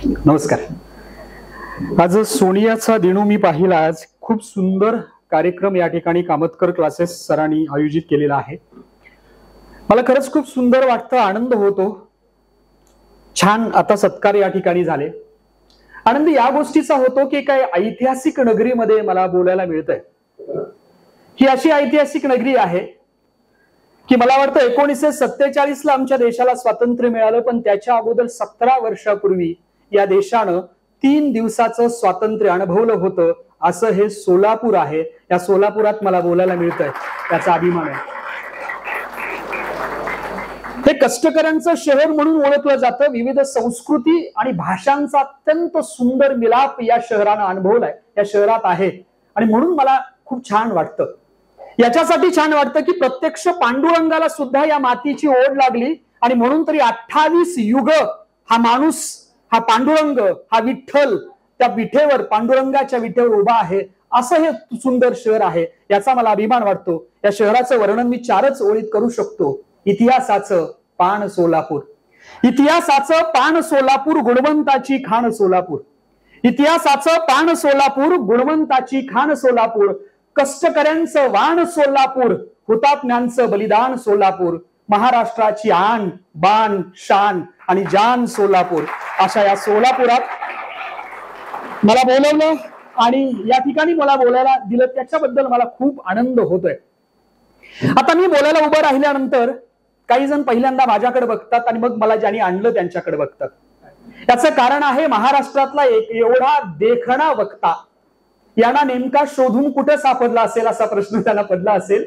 नमस्कार. आज सोनियाचा दिनू मी पाहिला. आज खूप सुंदर कार्यक्रम या ठिकाणी कामतकर क्लासेस सरांनी आयोजित केलेला आहे. मला खरंच खूप सुंदर वाटतं, आनंद होतो. छान आता सत्कार या ठिकाणी झाले. आनंद या गोष्टीचा होतो की काय ऐतिहासिक नगरीमध्ये मला बोलायला मिळतंय. ही अशी ऐतिहासिक नगरी आहे की मला वाटतं 1947 ला आमच्या देशाला स्वातंत्र्य मिळालं, पण त्याच्या अगोदर 17 वर्षापूर्वी या देशानं 3 दिवसाचं स्वातंत्र्य अनुभवलं होतं. असं हे सोलापूर आहे. या सोलापुरात मला बोलायला मिळतंय, त्याचा अभिमान आहे. हे कष्टकऱ्यांचं शहर म्हणून ओळखलं जातं. विविध संस्कृती आणि भाषांचा अत्यंत सुंदर मिलाप या शहरानं अनुभवलाय, या शहरात आहे. आणि म्हणून मला खूप छान वाटतं. याच्यासाठी छान वाटतं की प्रत्यक्ष पांडुरंगाला सुद्धा या मातीची ओढ लागली. आणि म्हणून तरी 28 युग हा माणूस, हा पांडुरंग, हा विठ्ठल त्या विठेवर, पांडुरंगाच्या विठेवर उभा आहे. असं हे सुंदर शहर आहे. याचा मला अभिमान वाटतो. या शहराचं वर्णन मी 4च ओळीत करू शकतो. इतिहासाचं पान सोलापूर, इतिहासाचं पान सोलापूर, गुणवंताची खाण सोलापूर. इतिहासाचं पान सोलापूर, गुणवंताची खाण सोलापूर. कष्टकऱ्यांचं वाण सोलापूर, हुतात्म्यांचं बलिदान सोलापूर. महाराष्ट्राची आन बान शान आणि जान सोलापूर. अशा या सोलापुरात मला बोलवलं आणि या ठिकाणी मला बोलायला दिलं, त्याच्याबद्दल मला खूप आनंद होतोय. आता मी बोलायला उभं राहिल्यानंतर काही जण पहिल्यांदा माझ्याकडे बघतात आणि मग मला ज्यांनी आणलं त्यांच्याकडे बघतात. याचं कारण आहे महाराष्ट्रातला एक एवढा देखणा वक्ता यांना नेमका शोधून कुठे सापडला असेल असा प्रश्न त्यांना पडला असेल.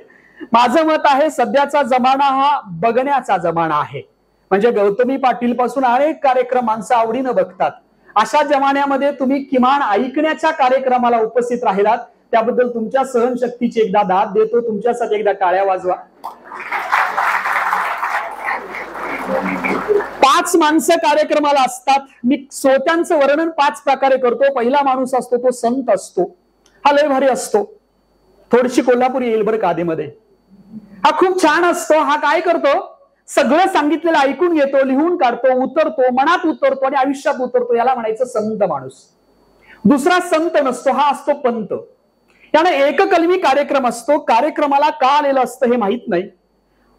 माझं मत आहे सध्याचा जमाना हा बघण्याचा जमाना आहे. म्हणजे गौतमी पाटील पासून अनेक कार्यक्रम माणसं आवडीनं बघतात. अशा जमान्यामध्ये तुम्ही किमान ऐकण्याच्या कार्यक्रमाला उपस्थित राहिलात, त्याबद्दल तुमच्या सहनशक्तीची एकदा दाद देतो. तुमच्यासाठी एकदा टाळ्या वाजवा. 5 माणसं कार्यक्रमाला असतात. मी श्रोत्यांचं वर्णन 5 प्रकारे करतो. पहिला माणूस असतो तो संत असतो. हा लय भारी असतो. थोडीशी कोल्हापुरी येईल बरं का आधीमध्ये. हा खूप छान असतो. हा काय करतो, सगळं सांगितलेलं ऐकून घेतो, लिहून काढतो, उतरतो, मनात उतरतो आणि आयुष्यात उतरतो. याला म्हणायचं संत माणूस. दुसरा संत नसतो, हा असतो पंत. यानं एककलमी कार्यक्रम असतो. कार्यक्रमाला का आलेलं असतं हे माहित नाही.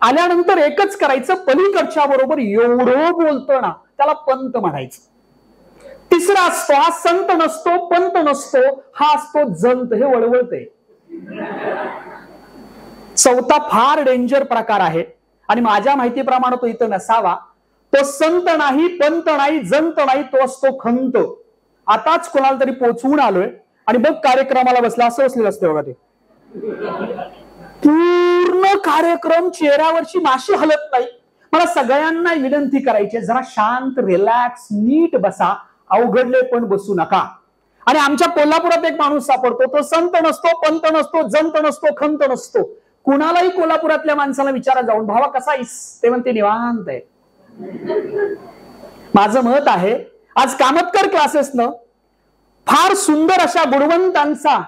आल्यानंतर एकच करायचं, पलीकडच्या बरोबर एवढं बोलतो ना त्याला पंत म्हणायचं. तिसरा असतो, हा संत नसतो, पंत नसतो, हा असतो जंत. हे वळवळते. चौथा फार डेंजर प्रकार आहे आणि माझ्या माहितीप्रमाणे तो इथं नसावा. तो संत नाही, पंत नाही, जंत नाही, तो असतो खंत. आताच कोणाला तरी पोचवून आलोय आणि बघ कार्यक्रमाला बसला, असं बसलेलं असते बघा. ते पूर्ण कार्यक्रम चेहऱ्यावरची माशी हलत नाही. मला सगळ्यांना विनंती करायची, जरा शांत, रिलॅक्स, नीट बसा. अवघडले पण बसू नका. आणि आमच्या कोल्हापुरात एक माणूस सापडतो. तो संत नसतो, पंत नसतो, जंत नसतो, खंत नसतो. कुणालाही कोल्हापुरातल्या माणसाला विचारा जाऊन, भावा कसा आहेस, ते म्हणते निवांत आहे. माझं मत आहे आज कामतकर क्लासेसनं फार सुंदर अशा गुणवंतांचा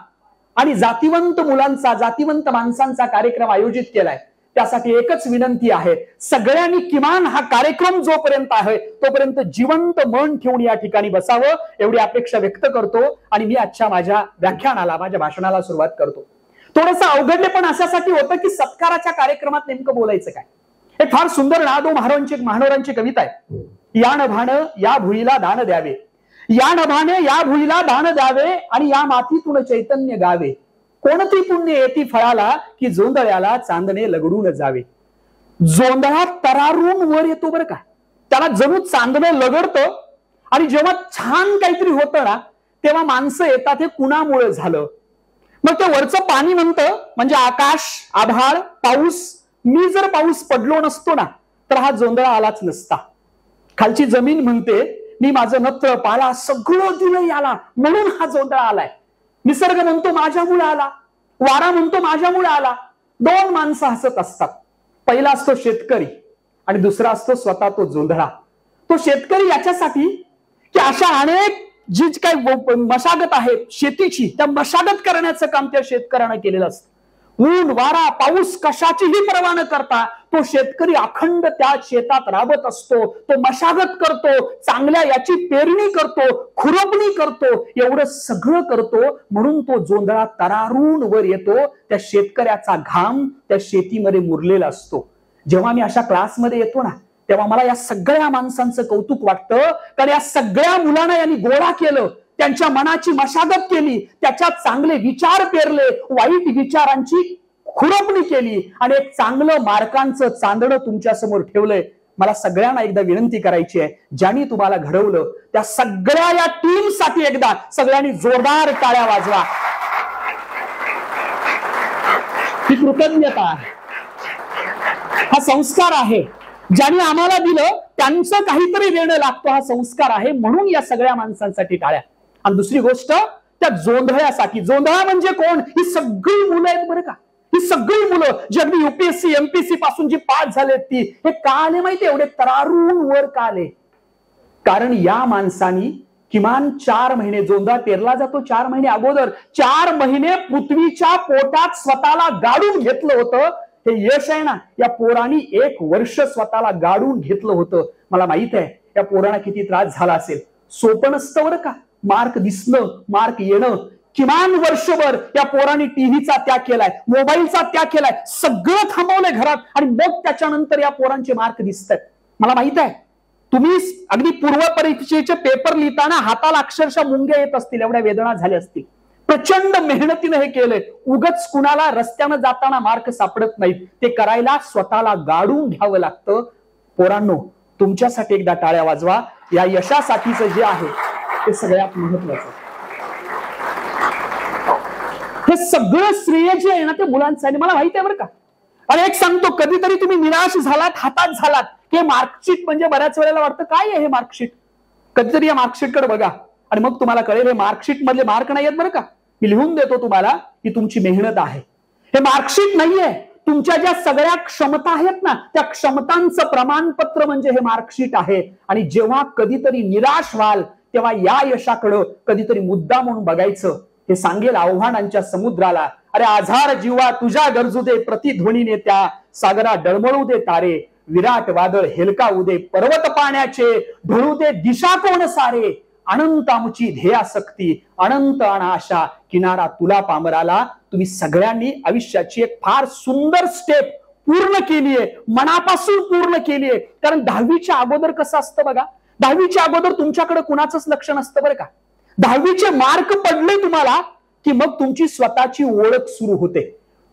आणि जातिवंत मुलांचा, जातिवंत माणसांचा कार्यक्रम आयोजित केलाय. त्यासाठी एकच विनंती आहे, सगळ्यांनी किमान हा कार्यक्रम जोपर्यंत आहे तोपर्यंत जिवंत मन ठेवून या ठिकाणी बसावं, एवढी अपेक्षा व्यक्त करतो. आणि मी आजच्या माझ्या व्याख्यानाला, माझ्या भाषणाला सुरुवात करतो. थोडंसं अवघडले पण अशासाठी होतं की सत्काराच्या कार्यक्रमात नेमकं बोलायचं काय. एक फार सुंदर नादो महाराजांची कविता आहे. या नभानं या भुईला दान द्यावे, या नभाने या भुईला दान द्यावे आणि या मातीतून चैतन्य गावे. कोणती पुण्य येती फळाला की जोंधळ्याला चांदणे लगडून जावे. जोंधळा तरारून वर येतो बरं का, त्याला जणू चांदणं लगडतं. आणि जेव्हा छान काहीतरी होतं ना तेव्हा माणसं येतात, हे कुणामुळे झालं. मग ते वरचं पाणी म्हणतं, म्हणजे आकाश, आभाळ, पाऊस. मी जर पाऊस पडलो नसतो ना तर हा जोंधळा आलाच नसता. खालची जमीन म्हणते, मी माझं नत्र पाला सगळं दिलं याला म्हणून हा जोंधळा आलाय. निसर्ग म्हणतो माझ्यामुळे आला, वारा म्हणतो माझ्यामुळे आला. 2 माणसं हसत असतात. पहिला असतो शेतकरी आणि दुसरा असतो स्वतः तो जोंधळा. तो शेतकरी याच्यासाठी की अशा अनेक जी काही मशागत आहे शेतीची, त्या मशागत करण्याचं काम त्या शेतकऱ्यानं केलेलं असतं. ऊन वारा पाऊस कशाचीही पर्वा न करता तो शेतकरी अखंड त्या शेतात राबत असतो, तो मशागत करतो, चांगल्या याची पेरणी करतो, खुरपणी करतो, एवढं सगळं करतो. म्हणून तो जोंधळा तरारून वर येतो. त्या शेतकऱ्याचा घाम त्या शेतीमध्ये मुरलेला असतो. जेव्हा मी अशा क्लासमध्ये येतो ना, तेव्हा मला या सगळ्या माणसांचं कौतुक वाटतं. कारण या सगळ्या मुलांना यांनी गोळा केलं, त्यांच्या मनाची मशागत केली, त्याच्यात चांगले विचार पेरले, वाईट विचारांची खुरपणी केली आणि एक चांगलं मार्कांचं चांदणं तुमच्या समोर ठेवलंय. मला सगळ्यांना एकदा विनंती करायची आहे, ज्यांनी तुम्हाला घडवलं त्या सगळ्या या टीमसाठी एकदा सगळ्यांनी जोरदार टाळ्या वाजवा. ही कृतज्ञता आहे, हा संस्कार आहे. ज्यांनी आम्हाला दिलं त्यांचं काहीतरी देणं लागतं, हा संस्कार आहे. म्हणून या सगळ्या माणसांसाठी टाळ्या. आणि दुसरी गोष्ट त्या जोंधळ्यासाठी. जोंधळा म्हणजे कोण? ही सगळी मुलं आहेत बरं का. ही सगळी मुलं जी अगदी युपीएससी एमपीएससी पासून जी पास झालेत ती, हे का आले माहिती? एवढे तरारून वर का आले? कारण या माणसानी किमान 4 महिने, जोंधळा पेरला जातो 4 महिने अगोदर, 4 महिने पृथ्वीच्या पोटात स्वतःला गाडून घेतलं होतं. हे यश आहे ना. या पोरांनी 1 वर्ष स्वतःला गाडून घेतलं होतं. मला माहित आहे या पोरांना किती त्रास झाला असेल. सोपं नसतं बरं का. मार्क दिसणं, मार्क येणं. किमान वर्षभर या पोरांनी टीव्हीचा त्याग केलाय, मोबाईलचा त्याग केलाय, सगळं थांबवलंय घरात आणि मग त्याच्यानंतर या पोरांचे मार्क दिसतात. मला माहित आहे तुम्ही अगदी पूर्व परीक्षेचे पेपर लिहिताना हाताला अक्षरशः मुंग्या येत असतील, एवढ्या वेदना झाल्या असतील. प्रचंड मेहनतीने हे केलंय. उगच कुणाला रस्त्यानं जाताना मार्क सापडत नाहीत. ते करायला स्वतःला गाडून घ्यावं लागतं. पोरांनो, तुमच्यासाठी एकदा टाळ्या वाजवा. या यशासाठीचं जे आहे ते सगळ्यात महत्वाचं. हे सगळं श्रेय जे आहे ना ते मुलांचं आहे. मला माहिती आहे बरं का. आणि एक सांगतो, कधीतरी तुम्ही निराश झालात, हताश झालात की मार्कशीट म्हणजे बऱ्याच वेळेला वाटतं काय आहे हे मार्कशीट. कधीतरी या मार्कशीटकडे बघा आणि मग तुम्हाला कळेल हे मार्कशीट मधले मार्क नाही आहेत बरं का. मी लिहून देतो तुम्हाला की तुमची मेहनत आहे. हे मार्कशीट नाहीये. तुमच्या ज्या सगळ्या क्षमता आहेत ना त्या क्षमतांचं प्रमाणपत्र म्हणजे हे मार्कशीट आहे. आणि जेव्हा कधीतरी निराश व्हाल तेव्हा या यशाकडं कधीतरी मुद्दा म्हणून बघायचं. हे सांगेल आव्हानांच्या समुद्राला, अरे आधार जीवा तुझ्या गरजू दे, प्रतिध्वनीने त्या सागरा डळमळू दे तारे, विराट वादळ हेलकावू दे पर्वत पाण्याचे, ढळू दे दिशा कोण सारे, अनंत आमची ध्येयासक्ती, अनंत अनाशा किनारा तुला पामराला. तुम्ही सगळ्यांनी आयुष्याची एक फार सुंदर स्टेप पूर्ण केलीये, मनापासून पूर्ण केलीये. कारण 10वीच्या अगोदर कसं असतं बघा, 10वीच्या अगोदर तुमच्याकडे कुणाचंच लक्ष नसतं बरं का. 10वीचे मार्क पडले तुम्हाला की मग तुमची स्वतःची ओळख सुरू होते.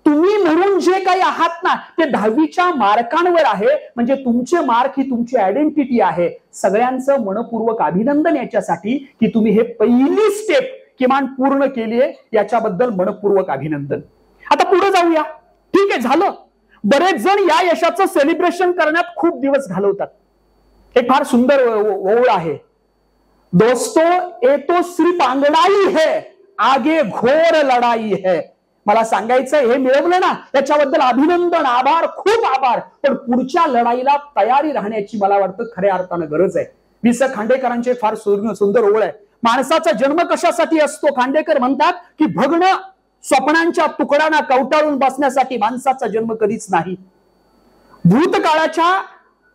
तुम्ही म्हणून जे काही आहात ना ते 10वीच्या मार्कांवर आहे. म्हणजे तुमचे मार्क ही तुमची आयडेंटिटी आहे. सगळ्यांचं मनपूर्वक अभिनंदन याच्यासाठी की तुम्ही हे पहिली स्टेप किमान पूर्ण केलीये, याच्याबद्दल मनपूर्वक अभिनंदन. आता पुढे जाऊया. ठीक आहे, झालं. बरेच जण या यशाचं सेलिब्रेशन करण्यात खूप दिवस घालवतात. एक फार सुंदर ओळ आहे, दोस्तों ये तो सिर्फ अंगड़ाई है, आगे घोर लढाई है. मला सांगायचं हे मिळवलं ना त्याच्याबद्दल अभिनंदन, आभार, खूप आभार. पण पुढच्या लढाईला तयारी राहण्याची मला वाटतं खऱ्या अर्थानं गरज आहे. वि स खांडेकरांचे फार सुंदर ओळ आहे. माणसाचा जन्म कशासाठी असतो? खांडेकर म्हणतात की भग्न स्वप्नांच्या तुकड्यांना कवटाळून बसण्यासाठी माणसाचा जन्म कधीच नाही. भूतकाळाच्या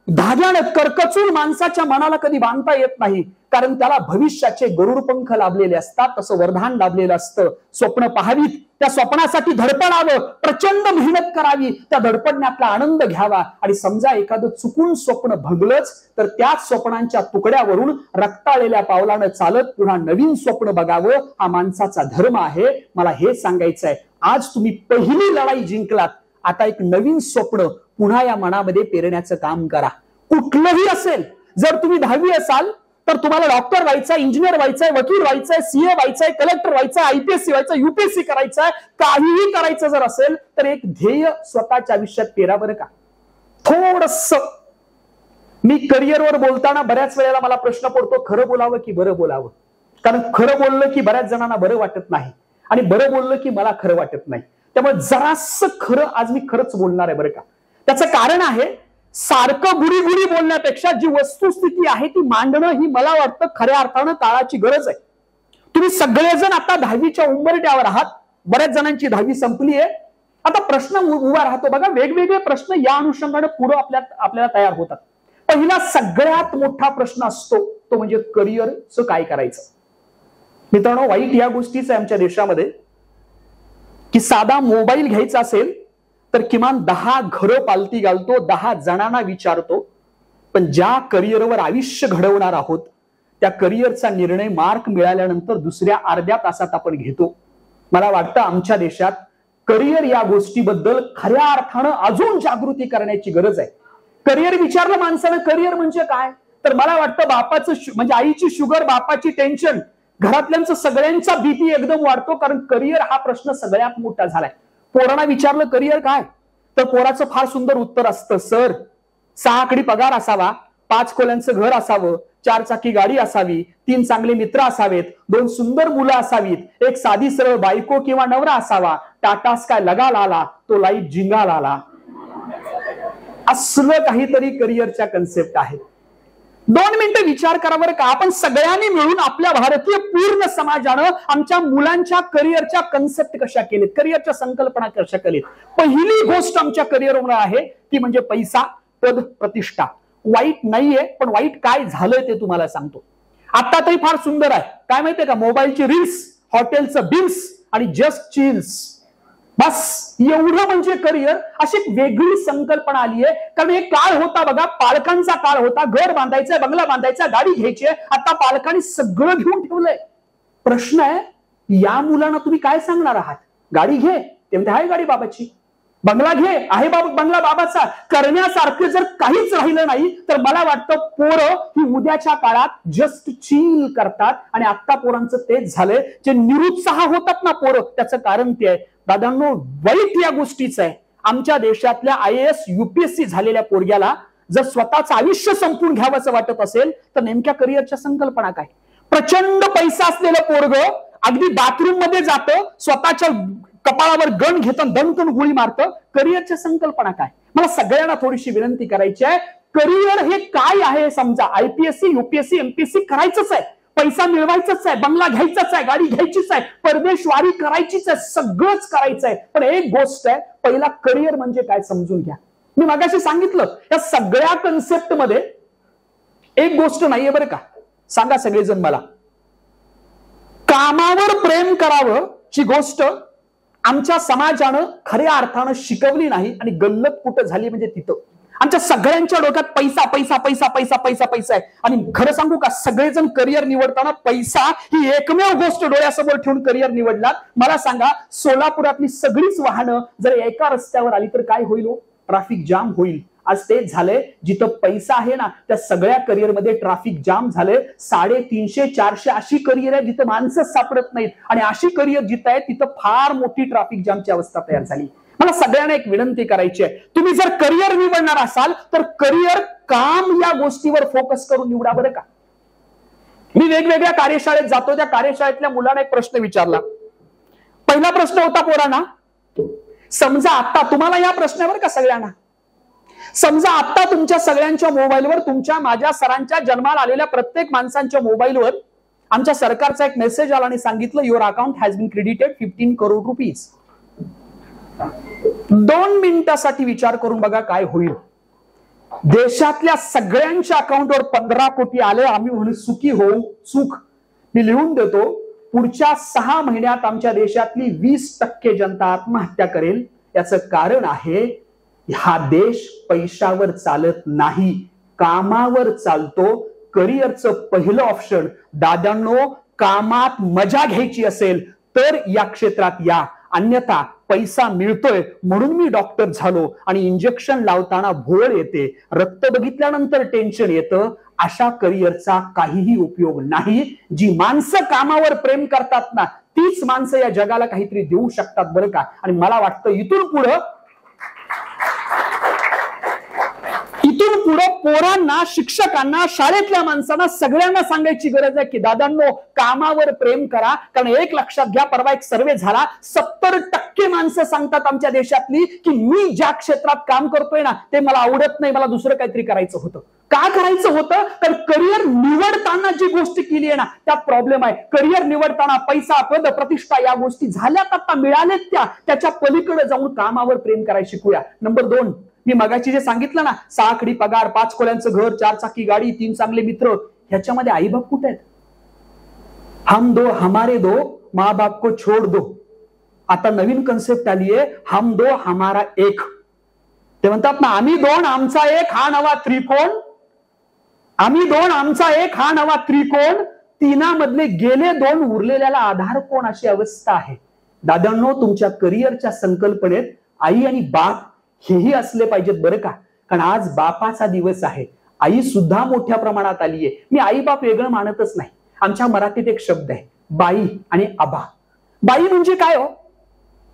धाग्यानं करकचून माणसाच्या मनाला कधी बांधता येत नाही. कारण त्याला भविष्याचे गरुड पंख लाभलेले असतात, तसं वरदान लाभलेलं असतं. स्वप्न पाहावीत, त्या स्वप्नासाठी धडपडावं, प्रचंड मेहनत करावी, त्या धडपडण्यातला आनंद घ्यावा. आणि समजा एखादं चुकून स्वप्न भंगलंच तर त्याच स्वप्नांच्या तुकड्यावरून रक्ताळलेल्या पावलानं चालत पुन्हा नवीन स्वप्न बघावं, हा माणसाचा धर्म आहे. मला हे सांगायचं आहे, आज तुम्ही पहिली लढाई जिंकलात, आता एक नवीन स्वप्न पुन्हा या मनामध्ये पेरण्याचं काम करा. कुठलंही असेल, जर तुम्ही 10वी असाल तर तुम्हाला डॉक्टर व्हायचं, इंजिनियर व्हायचंय, वकील व्हायचंय, सीए व्हायचंय, कलेक्टर व्हायचंय, आयपीएससी व्हायचं, युपीएससी करायचंय, काहीही करायचं जर असेल तर एक ध्येय स्वतःच्या आयुष्यात पेरा बरं का. थोडस मी करिअरवर बोलताना बऱ्याच वेळेला मला प्रश्न पडतो, खरं बोलावं की बरं बोलावं. कारण खरं बोललं की बऱ्याच जणांना बरं वाटत नाही आणि बरं बोललं की मला खरं वाटत नाही. त्यामुळे जरासं खरं आज मी खरंच बोलणार आहे बरं का. त्याचं कारण आहे, सारखं गुरी गुरी बोलण्यापेक्षा जी वस्तुस्थिती आहे ती मांडणं ही मला वाटतं खऱ्या अर्थानं काळाची गरज आहे. तुम्ही सगळेजण आता 10वीच्या उंबरठ्यावर आहात. बऱ्याच जणांची 10वी संपली आहे. आता प्रश्न उभा राहतो बघा, वेगवेगळे प्रश्न या अनुषंगाने पुढे आपल्याला तयार होतात. पहिला सगळ्यात मोठा प्रश्न असतो तो म्हणजे करिअरचं काय करायचं. मित्रांनो, वाईट या गोष्टीच आहे आमच्या देशामध्ये की साधा मोबाईल घ्यायचा असेल तर किमान 10 घरं पालती घालतो, 10 जणांना विचारतो, पण ज्या करिअरवर आयुष्य घडवणार आहोत त्या करिअरचा निर्णय मार्क मिळाल्यानंतर दुसऱ्या अर्ध्या तासात आपण घेतो. मला वाटतं आमच्या देशात करिअर या गोष्टीबद्दल खऱ्या अर्थानं अजून जागृती करण्याची गरज आहे. करिअर विचारलं माणसानं, करिअर म्हणजे काय, तर मला वाटतं बापाचं म्हणजे आईची शुगर, बापाची टेन्शन, घरातल्यांचं सगळ्यांचा बीपी एकदम वाढतो, कारण करिअर हा प्रश्न सगळ्यात मोठा झालाय. पोरांना विचारलं करिअर काय, तर पोराचं फार सुंदर उत्तर असतं, सर 6 आकडी पगार असावा, 5 खोल्यांचं घर असावं, 4 चाकी गाडी असावी, 3 चांगले मित्र असावेत, 2 सुंदर मुलं असावीत, एक साधी सरळ बायको किंवा नवरा असावा, टाटा स्काय लगाला आला, तो लाईट जिंगाला आला. असलं काहीतरी करिअरच्या कन्सेप्ट आहेत. 2 मिनिटं विचार करा बरं का, आपण सगळ्यांनी मिळून आपल्या भारतीय पूर्ण समाजानं आमच्या मुलांच्या करिअरच्या कन्सेप्ट कशा केलेत, करिअरच्या संकल्पना कशा केलेत. पहिली गोष्ट आमच्या करिअरवर आहे ती म्हणजे पैसा, पद, प्रतिष्ठा. वाईट नाहीये, पण वाईट काय झालंय ते तुम्हाला सांगतो. आता तरी फार सुंदर आहे, काय माहितीये का, मोबाईलची रील्स, हॉटेलचं बिल्स आणि जस्ट चिल्स, बस एवढं म्हणजे करिअर. अशी एक वेगळी संकल्पना आली आहे. कारण एक काळ होता बघा, पालकांचा काळ होता, घर बांधायचं, बंगला बांधायचा, गाडी घ्यायची. आता पालकांनी सगळं घेऊन ठेवलंय. प्रश्न आहे या मुलांना तुम्ही काय सांगणार आहात. गाडी घे, ते म्हणते आहे गाडी बाबाची, बंगला घे, आहे बंगला बाबाचा. करण्यासारखं जर काहीच राहिलं नाही तर मला वाटतं पोरं ही उद्याच्या काळात जस्ट चिल करतात. आणि आता पोरांचं तेच झालंय, जे निरुत्साह होतात ना पोरं, त्याचं कारण ते आहे. दादांनो, वाईट या गोष्टीच आहे. आमच्या देशातल्या IAS UPSC झालेल्या पोरग्याला जर स्वतःचं आयुष्य संपून घ्यावंसं वाटत असेल तर नेमक्या करिअरच्या संकल्पना काय. प्रचंड पैसा असलेलं पोरग अगदी बाथरूम मध्ये जातं, स्वतःच्या कपाळावर गण घेतं, दणकन गोळी मारतं. करिअरच्या संकल्पना काय. मला सगळ्यांना थोडीशी विनंती करायची आहे, करिअर हे काय आहे समजा. IPSC UPSC MPSC करायचंच आहे, पैसा मिळवायचाच आहे, बंगला घ्यायचाच आहे, गाडी घ्यायचीच आहे, परदेशवारी करायचीच आहे, सगळंच करायचं आहे. पण एक गोष्ट आहे, पहिला करिअर म्हणजे काय समजून घ्या. मी मगाशी सांगितलं या सगळ्या कन्सेप्ट मध्ये एक गोष्ट नाहीये बरं का. सांगा सगळेजण मला, कामावर प्रेम करावं ची गोष्ट आमच्या समाजानं खऱ्या अर्थानं शिकवली नाही. आणि गल्लत कुठं झाली म्हणजे तिथं आमच्या सगळ्यांच्या डोक्यात पैसा पैसा पैसा पैसा पैसा पैसा आहे. आणि खरं सांगू का, सगळेजण करिअर निवडताना पैसा ही एकमेव गोष्ट डोळ्यासमोर ठेवून करिअर निवडलात. मला सांगा, सोलापुरातली सगळीच वाहनं जर एका रस्त्यावर आली तर काय होईल. ट्रॅफिक जाम होईल. आज तेच झालंय, जिथं पैसा आहे ना त्या सगळ्या करिअरमध्ये ट्रॅफिक जाम झालंय. 350-400 अशी करिअर आहे जिथं माणसं सापडत नाहीत. आणि अशी करिअर जिथं आहे तिथं फार मोठी ट्रॅफिक जामची अवस्था तयार झाली. मला सगळ्यांना एक विनंती करायची आहे, तुम्ही जर करिअर निवडणार असाल तर करिअर काम या गोष्टीवर फोकस करून निवडा बरं का. मी वेगवेगळ्या कार्यशाळेत जातो, त्या कार्यशाळेतल्या मुलांना एक प्रश्न विचारला. पहिला प्रश्न होता पोरांना, समजा आता तुम्हाला या प्रश्नावर का सगळ्यांना, समजा आता तुमच्या सगळ्यांच्या मोबाईलवर, तुमच्या माझ्या सरांच्या जन्माला आलेल्या प्रत्येक माणसांच्या मोबाईलवर आमच्या सरकारचा एक मेसेज आला आणि सांगितलं your account has been credited 15 crore rupees. 2 मिनिटासाठी विचार करून बघा काय होईल. देशातल्या सगळ्यांच्या अकाउंटवर 15 कोटी आले. आम्ही म्हणून सुखी होऊ. सुख मी लिहून देतो, पुढच्या 6 महिन्यात आमच्या देशातली 20% जनता आत्महत्या करेल. याचं कारण आहे, हा देश पैशावर चालत नाही, कामावर चालतो. करिअरचं पहिलं ऑप्शन दादांनो, कामात मजा घ्यायची असेल तर या क्षेत्रात या. अन्यथा पैसा मिळतोय म्हणून मी डॉक्टर झालो आणि इंजेक्शन लावताना भोळ येते, रक्त बघितल्यानंतर टेन्शन येतं, अशा करिअरचा काहीही उपयोग नाही. जी माणसं कामावर प्रेम करतात ना तीच माणसं या जगाला काहीतरी देऊ शकतात बरं का. आणि मला वाटतं इथून पुढे पोरांना, शिक्षकांना, शाळेतल्या माणसांना सगळ्यांना सांगायची गरज आहे की दादांनो, कामावर प्रेम करा. कारण एक लक्षात घ्या, परवा एक सर्वे झाला, 70% माणसं सांगतात आमच्या देशातली की मी ज्या क्षेत्रात काम करतोय ना ते मला आवडत नाही, मला दुसरं काहीतरी करायचं होतं. का करायचं होतं? तर करिअर निवडताना जी गोष्ट केली आहे ना त्यात प्रॉब्लेम आहे. करिअर निवडताना पैसा, पद, प्रतिष्ठा या गोष्टी झाल्यात, आता मिळालेत, त्याच्या पलीकडे जाऊन कामावर प्रेम करायला शिकूया. नंबर 2, मी मगाशी जे सांगितलं ना, 6 आकडी पगार, 5 खोल्यांचं घर, 4 चाकी गाडी, 3 चांगले मित्र, ह्याच्यामध्ये आई बाप कुठे आहेत? हम दो हमारे दो, माँ बाप को छोड़ दो. आता नवीन कन्सेप्ट आली आहे, हम दो हमारा एक. ते म्हणतात ना, आम्ही 2 आमचा 1 हा नवा त्रिकोण. आम्ही 2 आमचा 1 हा नवा त्रिकोण. तिनामधले गेले 2 उरलेल्याला आधार कोण, अशी अवस्था आहे. दादांनो, तुमच्या करिअरच्या संकल्पनेत आई आणि बाप हेही असले पाहिजेत बरं का. कारण आज बापाचा दिवस आहे. आई सुद्धा मोठ्या प्रमाणात आली आहे. मी आई बाप वेगळं मानतच नाही. आमच्या मराठीत एक शब्द आहे, बाई आणि आबा. बाई म्हणजे काय हो?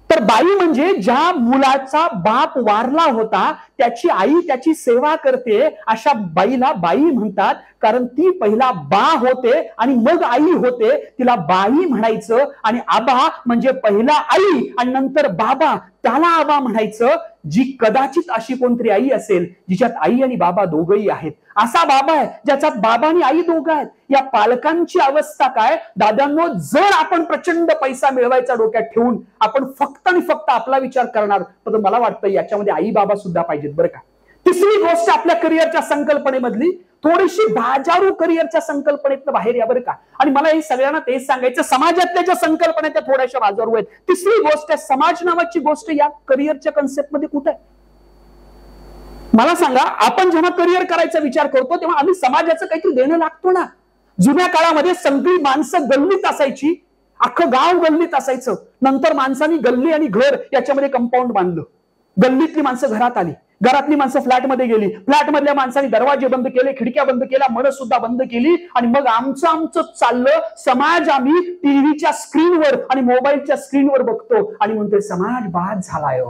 तर बाई म्हणजे ज्या मुलाचा बाप वारला होता त्याची आई त्याची सेवा करते, अशा बाईला बाई म्हणतात. कारण ती पहिला बा होते आणि मग आई होते, तिला बाई म्हणायचं. आणि आबा म्हणजे पहिला आई आणि नंतर बाबा, त्याला आबा म्हणायचं. जी कदाचित अशी कोणतरी आई असेल जिच्यात आई आणि बाबा दोघंही आहेत. असा बाबा आहे ज्याच्यात बाबा आणि आई दोघं आहेत. या पालकांची अवस्था काय दादांनो? जर आपण प्रचंड पैसा मिळवायचा डोक्यात ठेवून आपण फक्त आणि फक्त आपला विचार करणार, तर मला वाटतं याच्यामध्ये आई बाबा सुद्धा पाहिजेत बरं का. तिसरी गोष्ट आपल्या करिअरच्या संकल्पनेमधली, थोडीशी बाजारू करिअरच्या संकल्पनेतनं बाहेर या बरं का. आणि मला हे सगळ्यांना तेच सांगायचं, समाजातल्या ज्या संकल्पना त्या थोड्याशा बाजारू आहेत. तिसरी गोष्ट आहे, समाज नावाची गोष्ट या करिअरच्या कन्सेप्टमध्ये कुठे आहे? मला सांगा, आपण जेव्हा करिअर करायचा विचार करतो तेव्हा आम्ही समाजाचं काहीतरी देणं लागतो ना. जुन्या काळामध्ये सगळी माणसं गल्लीत असायची, अख्खं गाव गल्लीत असायचं. नंतर माणसांनी गल्ली आणि घर याच्यामध्ये कंपाऊंड बांधलं. गल्लीतली माणसं घरात आली, घरातली माणसं फ्लॅटमध्ये गेली, फ्लॅट मधल्या माणसांनी दरवाजे बंद केले, खिडक्या बंद केल्या, मनं सुद्धा बंद केली. आणि मग आमचं चाललं समाज. आम्ही टीव्हीच्या स्क्रीनवर आणि मोबाईलच्या स्क्रीनवर बघतो आणि म्हणतोय समाज बाद झालाय.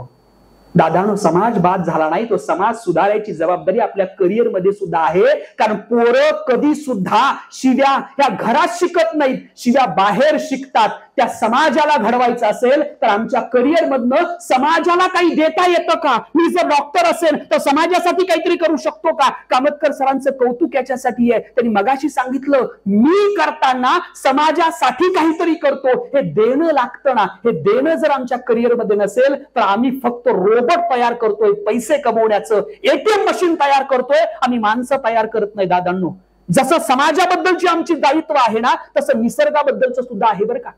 दादानो, समाज बाद झाला नाही, तो समाज सुधारायची जबाबदारी आपल्या करिअर मध्ये सुद्धा आहे. कारण पोरं कधी सुद्धा शिव्या या घरात शिकत नाहीत, शिव्या बाहेर शिकतात. त्या समाजाला घडवायचं असेल तर आमच्या करिअर मधनं समाजाला काही देता येतं का? मी जर डॉक्टर असेल तर समाजासाठी काहीतरी करू शकतो का? कामतकर सरांचं कौतुक याच्यासाठी आहे, त्यांनी मगाशी सांगितलं, मी करताना समाजासाठी काहीतरी करतो. हे देणं लागतं ना. हे देणं जर आमच्या करिअर मध्ये नसेल तर आम्ही फक्त रोबोट तयार करतोय पैसे कमवण्याचं, एटीएम मशीन तयार करतोय, आम्ही माणसं तयार करत नाही. दादांनो, जसं समाजाबद्दलची आमची दायित्व आहे ना तसं निसर्गाबद्दलचं सुद्धा आहे बरं का.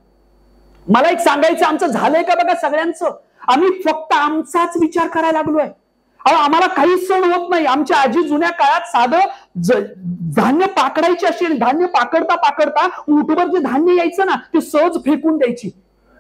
मला एक सांगायचं, आमचं झालंय का बघा सगळ्यांचं? आम्ही फक्त आमचाच विचार करायला लागलोय. आम्हाला काहीच सण होत नाही. आमच्या आजी जुन्या काळात साधं धान्य पाकडायची असेल, धान्य पाकडता पाकडता उठवर जे धान्य यायचं ना ते सहज फेकून द्यायची.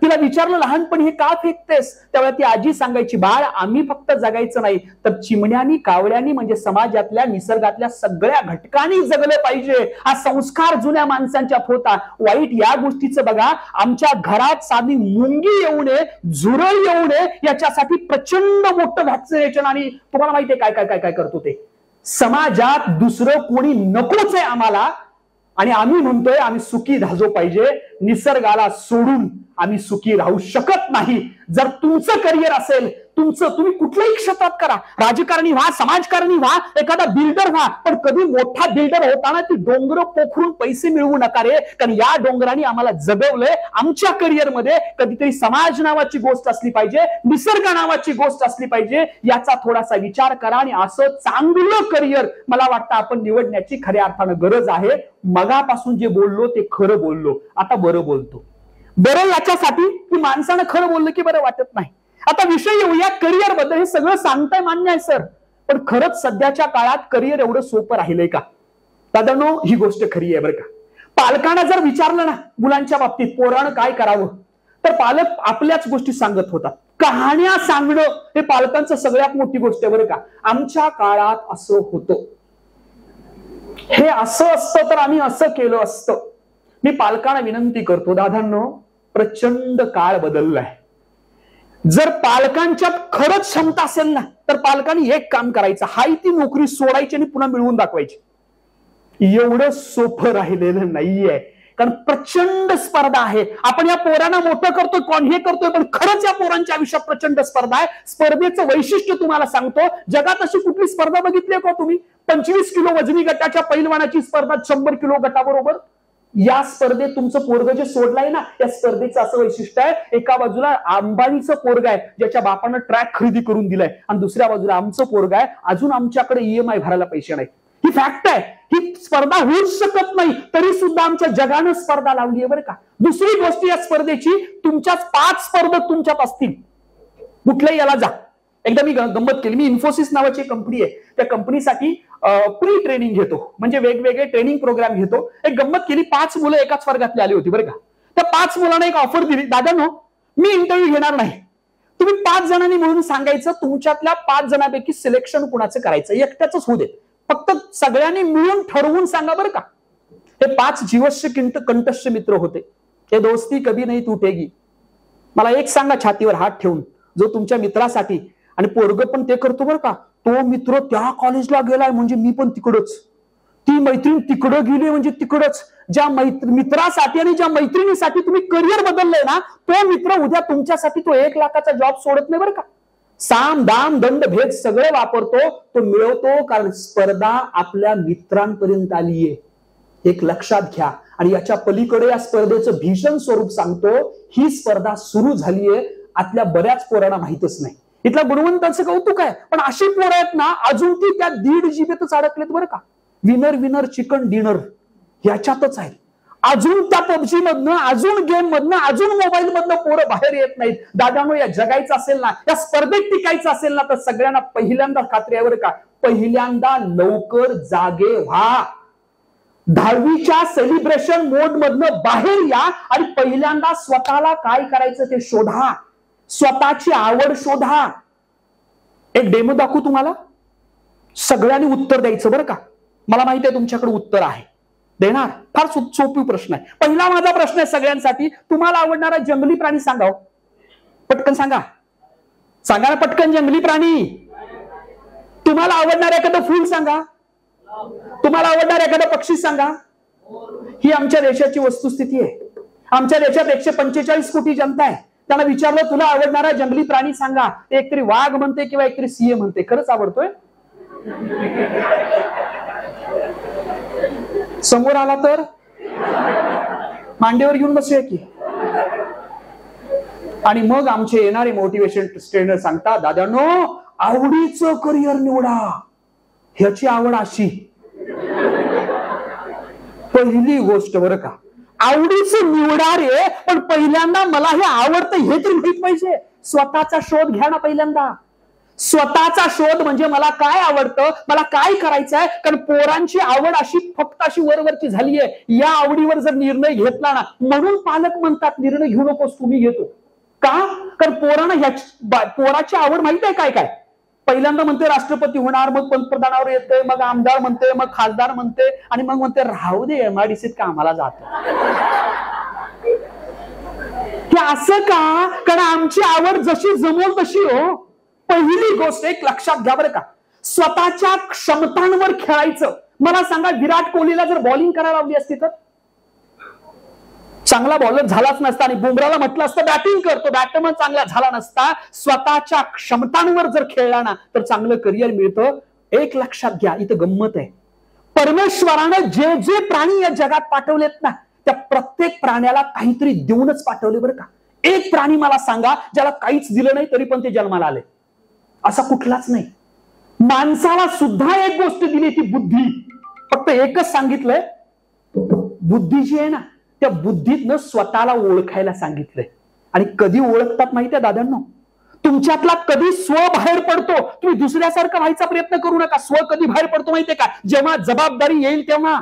तिला विचारलं लहानपणी, हे का फेकतेस? त्यावेळेला ती आजी सांगायची, बाळ, आम्ही फक्त जगायचं नाही तर चिमण्यांनी, कावळ्यांनी म्हणजे समाजातल्या निसर्गातल्या सगळ्या घटकांनी जगलं पाहिजे. हा संस्कार जुन्या माणसांच्यात होता. वाईट या गोष्टीचं बघा, आमच्या घरात साधी मुंगी येऊ नये, झुरळ येऊ नये याच्यासाठी प्रचंड मोठं व्हॅक्सिनेशन. आणि तुम्हाला माहितीये काय काय काय काय करतो ते? समाजात दुसरं कोणी नकोच आहे आम्हाला, आणि आम्ही म्हणतोय आम्ही सुखी राहायचो पाहिजे. निसर्गाला सोडून आम्ही सुखी राहू शकत नाही. जर तुमचं करिअर असेल, तुम्ही कुठल्याही क्षेत्रात करा, राजकारणी व्हा, समाजकारणी व्हा, एखादा बिल्डर व्हा, पण कधी मोठा बिल्डर होताना ती डोंगर पोखरून पैसे मिळवू नका रे. कारण या डोंगराने आम्हाला जगवलंय. आमच्या करिअरमध्ये कधीतरी समाज नावाची गोष्ट असली पाहिजे, निसर्ग नावाची गोष्ट असली पाहिजे. याचा थोडासा विचार करा आणि असं चांगलं करिअर मला वाटतं आपण निवडण्याची खऱ्या अर्थानं गरज आहे. मगापासून जे बोललो ते खरं बोललो, आता बरं बोलतो. बरं याच्यासाठी की माणसानं खरं बोललं की बरं वाटत नाही. आता विषय येऊया करिअर बद्दल. हे सगळं सांगताय मान्य आहे सर, पण खरंच सध्याच्या काळात करिअर एवढं सोपं राहिलंय का? दादांनो, ही गोष्ट खरी आहे बरं का. पालकांना जर विचारलं ना मुलांच्या बाबतीत पोरानं काय करावं, तर पालक आपल्याच गोष्टी सांगत होतात. कहाण्या सांगणं हे पालकांचं सगळ्यात मोठी गोष्ट आहे बरं का. आमच्या काळात असं होतं, हे असं असतं तर आम्ही असं केलं असतं. मी पालकांना विनंती करतो, दादांनो, प्रचंड काळ बदललाय. जर पालकांच्यात खरंच क्षमता असेल ना, तर पालकांनी एक काम करायचं, हाय ती नोकरी सोडायची आणि पुन्हा मिळवून दाखवायची. एवढं सोपं राहिलेलं नाहीये, कारण प्रचंड स्पर्धा आहे. आपण या पोरांना मोठं करतोय, कोण हे करतोय, पण खरंच या पोरांच्या आयुष्यात प्रचंड स्पर्धा आहे. स्पर्धेचं वैशिष्ट्य तुम्हाला सांगतो, जगात अशी कुठली स्पर्धा बघितली का तुम्ही? 25 किलो वजनी गटाच्या पैलवानाची स्पर्धा 100 किलो गटाबरोबर. या स्पर्धेत तुमचं पोरग जे सोडलंय ना, या स्पर्धेचं असं वैशिष्ट्य आहे, एका बाजूला अंबानीचं पोरग आहे ज्याच्या बापानं ट्रॅक खरेदी करून दिलाय, आणि दुसऱ्या बाजूला आमचं पोरग आहे, अजून आमच्याकडे EMI भरायला पैसे नाही. ही फॅक्ट आहे. ही स्पर्धा होऊच शकत नाही, तरी सुद्धा आमच्या जगानं स्पर्धा लावली आहे बरं का. दुसरी गोष्ट या स्पर्धेची, तुमच्याच 5 स्पर्धक तुमच्यात असतील, कुठल्याही याला जा. एकदा मी गंमत केली. मी इन्फोसिस नावाची कंपनी आहे, त्या कंपनीसाठी प्री ट्रेनिंग घेतो, म्हणजे वेगवेगळे ट्रेनिंग प्रोग्राम घेतो. एक गंमत केली, 5 मुलं एकाच वर्गातली आली होती बरं का. त्या 5 मुलांना एक ऑफर दिली, दादांनो मी इंटरव्ह्यू घेणार नाही, तुम्ही 5 जणांनी मिळून सांगायचं तुमच्यातल्या 5 जणांपैकी सिलेक्शन कुणाचं करायचं, एकट्याच होऊ देत, फक्त सगळ्यांनी मिळून ठरवून सांगा बरं का. हे 5 जीवस्य कंटस्थ मित्र होते. हे दोस्ती कभी नाही तुटेगी. मला एक सांगा छातीवर हात ठेवून, जो तुमच्या मित्रासाठी, आणि पोरग पण ते करतो बरं का, तो मित्र त्या कॉलेजला गेलाय म्हणजे मी पण तिकडच, ती मैत्रीण तिकडं गेली म्हणजे तिकडच. ज्या मित्रासाठी आणि ज्या मैत्रिणीसाठी तुम्ही करिअर बदललंय ना, तो मित्र उद्या तुमच्यासाठी तो 1 लाखाचा जॉब सोडत नाही बरं का. साम दाम दंड भेद सगळे वापरतो, तो मिळवतो, कारण स्पर्धा आपल्या मित्रांपर्यंत आलीये. एक लक्षात घ्या. आणि याच्या पलीकडे या स्पर्धेचं भीषण स्वरूप सांगतो, ही स्पर्धा सुरू झालीये, आतल्या बऱ्याच पोरांना माहितच नाही. इथल्या गुणवंतांचं कौतुक आहे, पण अशी पोरं आहेत ना, अजून ती त्या 1.5 जिबेतच अडकलेत बरं का. विनर विनर चिकन डिनर ह्याच्यातच आहे. अजून त्या पबजी मधनं, अजून गेम मधनं, अजून मोबाईल मधनं पोरं बाहेर येत नाहीत. दादांनो, या जगायचं असेल ना, या स्पर्धेत टिकायचं असेल ना, तर सगळ्यांना पहिल्यांदा खात्री आहे बरं का, पहिल्यांदा लवकर जागे व्हा. 10वीच्या सेलिब्रेशन मोड मधनं बाहेर या आणि पहिल्यांदा स्वतःला काय करायचं ते शोधा, स्वतःची आवड शोधा. एक डेमो दाखवू तुम्हाला, सगळ्यांनी उत्तर द्यायचं बरं का. मला माहिती आहे तुमच्याकडे उत्तर आहे, देणार. फार सोपी प्रश्न आहे. पहिला माझा प्रश्न आहे सगळ्यांसाठी, तुम्हाला आवडणारा जंगली प्राणी सांगा. पटकन सांगा, सांगा ना पटकन. जंगली प्राणी. तुम्हाला आवडणार एखादं फूल सांगा, तुम्हाला आवडणार एखादा पक्षी सांगा. ही आमच्या देशाची वस्तुस्थिती आहे. आमच्या देशात 145 कोटी जनता आहे. त्यांना विचारलं तुला आवडणारा जंगली प्राणी सांगा, एकतरी वाघ म्हणते किंवा एकतरी सिंह म्हणते. खरंच आवडतोय? समोर आला तर मांडीवर घेऊन बसूया की. आणि मग आमचे येणारे मोटिवेशन ट्रेनर सांगतात, दादांनो आवडीचं करिअर निवडा. ह्याची आवड अशी, पहिली गोष्ट बरं का, आवडीचं निवडा रे, पण पहिल्यांदा मला हे आवडतं हे तरी माहित पाहिजे. स्वतःचा शोध घ्या ना पहिल्यांदा. स्वतःचा शोध म्हणजे मला काय आवडतं, मला काय करायचंय. कारण पोरांची आवड अशी फक्त अशी वरवरची झालीये. या आवडीवर जर निर्णय घेतला ना, म्हणून पालक म्हणतात निर्णय घेऊ नकोस, तुम्ही घेतो का. कारण पोरांना पोराची आवड माहित आहे काय काय. पहिल्यांदा म्हणते राष्ट्रपती होणार, मग पंतप्रधानावर येते, मग आमदार म्हणते, मग खासदार म्हणते, आणि मग म्हणते राहू दे MIDCत कामाला जातो. हे असं का. कारण आमची आवड जशी जमवल तशी हो. पहिली गोष्ट एक लक्षात घ्या बरं का, स्वतःच्या क्षमतांवर खेळायचं. मला सांगा, विराट कोहलीला जर बॉलिंग करायला लावली असती तर चांगला बॉलर झालाच नसता, आणि बुमराला म्हटलं असतं बॅटिंग करतो, बॅटमन चांगला झाला नसता. स्वतःच्या क्षमतांवर जर खेळला ना, तर चांगलं करिअर मिळतं. एक लक्षात घ्या, इथं गंमत आहे. परमेश्वरानं जे जे प्राणी या जगात पाठवलेत ना, त्या प्रत्येक प्राण्याला काहीतरी देऊनच पाठवले बरं का. एक प्राणी मला सांगा ज्याला काहीच दिलं नाही तरी पण ते जन्माला आले, असा कुठलाच नाही. माणसाला सुद्धा एक गोष्ट दिली, ती बुद्धी. फक्त एकच सांगितलंय, बुद्धी जी आहे ना, त्या बुद्धीतनं स्वतःला ओळखायला सांगितलंय. आणि कधी ओळखतात माहितीये दादांनो, तुमच्यातला कधी स्व बाहेर पडतो. तुम्ही दुसऱ्यासारखं व्हायचा प्रयत्न करू नका. स्व कधी बाहेर पडतो माहितीये का, जेव्हा जबाबदारी येईल तेव्हा.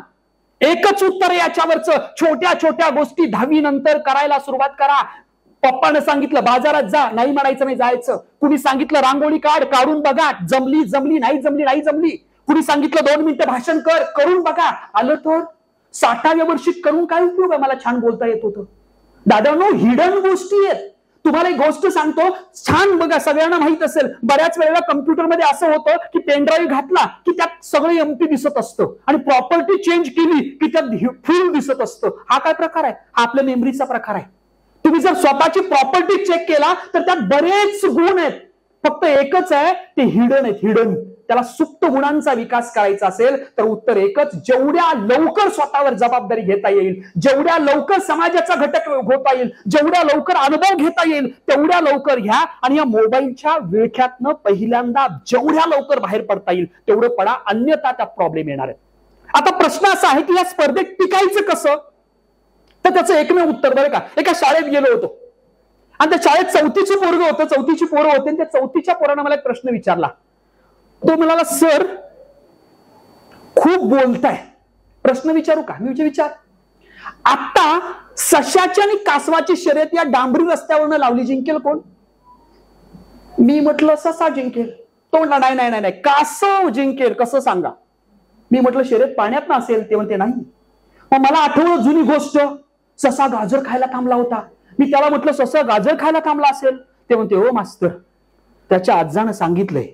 एकच उत्तर आहे याच्यावरचं, छोट्या छोट्या गोष्टी 10वी नंतर करायला सुरुवात करा. पप्पानं सांगितलं बाजारात जा, नाही म्हणायचं नाही जायचं. कुणी सांगितलं रांगोळी काढून बघा, जमली जमली, नाही जमली नाही जमली. कुणी सांगितलं 2 मिनिटं भाषण करून बघा, आलं तर. 60व्या वर्षी करून काय उपयोग आहे, मला छान बोलता येत होतं. दादांनो, हिडन गोष्टी आहेत. तुम्हाला एक गोष्ट सांगतो, छान बघा, सगळ्यांना माहित असेल, बऱ्याच वेळेला कम्प्युटरमध्ये असं होतं की पेनड्राईव्ह घातला की त्यात सगळं एम्प्टी दिसत असतं आणि प्रॉपर्टी चेंज केली की त्यात फुल दिसत असतं. हा काय प्रकार आहे? हा आपल्या मेमरीचा प्रकार आहे. तुम्ही जर स्वतःची प्रॉपर्टी चेक केला तर त्यात बरेच गुण आहेत, फक्त एकच आहे, ते हिडन आहेत. हिडन, त्याला सुप्त गुणांचा विकास करायचा असेल तर उत्तर एकच, जेवढ्या लवकर स्वतःवर जबाबदारी घेता येईल, जेवढ्या लवकर समाजाचा घटक होता येईल, जेवढ्या लवकर अनुभव घेता येईल तेवढ्या लवकर घ्या आणि या मोबाईलच्या विळख्यातनं पहिल्यांदा जेवढ्या लवकर बाहेर पडता येईल तेवढं पडा, अन्यथा त्यात प्रॉब्लेम येणार आहे. आता प्रश्न असा आहे की या स्पर्धेत टिकायचं कसं, तर त्याचं एकमेव उत्तर, बरं का, एका शाळेत गेलो होतो आणि त्या शाळेत चौथीची पोरं होते आणि त्या चौथीच्या पोरानं मला एक प्रश्न विचारला. तो म्हणाला, सर खूप बोलताय, प्रश्न विचारू का? मी विचार, आता सशाची आणि कासवाची शर्यत या डांबरी रस्त्यावरनं लावली, जिंकेल कोण? मी म्हटलं ससा जिंकेल. तो म्हटला नाही नाही नाही, कासव जिंकेल. कसं सांगा? मी म्हटलं शर्यत पाण्यात ना असेल. ते म्हणते नाही. मग मला आठवलं जुनी गोष्ट, ससा गाजर खायला थांबला होता. मी त्याला म्हटलं ससा गाजर खायला थांबला असेल? ते म्हणते हो मास्तर, त्याच्या आजानं सांगितलंय